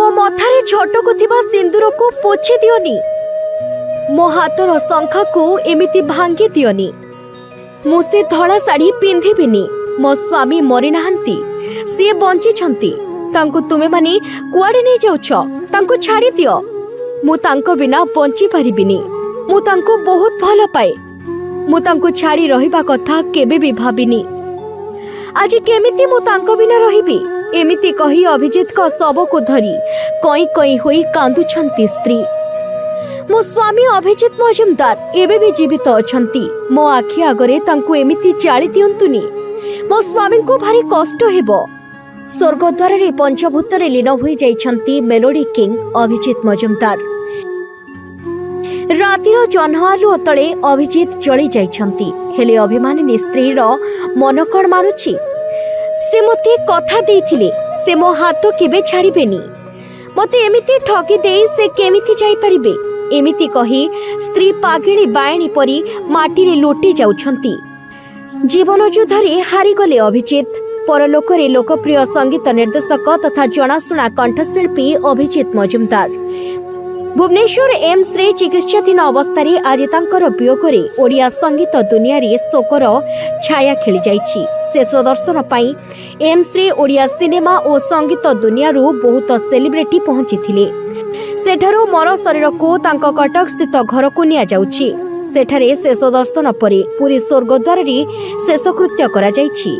मो मथारे झटकुथिबा सिंदूर को पोछि दियोनी। मो हाथर शंखा को एमिति भांगी दियोनी। मु से धड़ा साड़ी पिंधिबिनी। मो स्वामी मरि नाहंती, सी बंची छंती। तांको तुमे माने कुआडे नै जाउछ, तांको छाड़ी दियो। मु तांको बिना बंची परिबिनी। मु तांको बहुत भल पाए। मु तांको छाड़ी रहिबा कथा केबे भी भाबिनी। आज केमिति मु तांको बिना रहिबी? एमिति कही अभिजित का शव को धरी कई कई होई कांदुछंती स्त्री। मो स्वामी अभिजित मजुमदार एबे भी जीवित अछंती। मो आखि आगरे तांको एमिति जाଳି दियंतुनी। मो स्वामी को भारी कष्ट हेबो। स्वर्गद्वार रे पंचभूत रे लीन होई जाइछंती मेलोडी किंग अभिजित मजुमदार। रातिर जन्हालु तले अभिजित जळी जाइछंती। हेले अभिमानिनी स्त्री रो मन कोन मानुछि? से मते कथा देइथिले से मो हाथ केबे छाड़िबेनी। मते एमिति ठगी देई से केमिति जाई परिबे? एमिति कही स्त्री पागिणी बायणी परी माटी रे लोटी जाउछंती। जीवन युद्धरे हारी गले अभिजित। परलोकरे लोकप्रिय संगीत निर्देशक तथा जनाशुना कंठशिल्पी अभिजित मजुमदार भुवनेश्वर एम्स रे चिकित्साधीन अवस्था आज तांकर वियोगरे ओडिया संगीत दुनिया रे शोकर छाया खेली जाइछि। शेष दर्शन पाई एम्स रे ओडिया सिनेमा और संगीत दुनिया रू बहुत सेलिब्रिटी पहुंची थिले। सेठारू मर शरीर को तांको कटक स्थित घर को निया जाउछि। सेठारे शेष दर्शन परे पूरी स्वर्गद्वार रे शेषकृत्य करा जाइछि।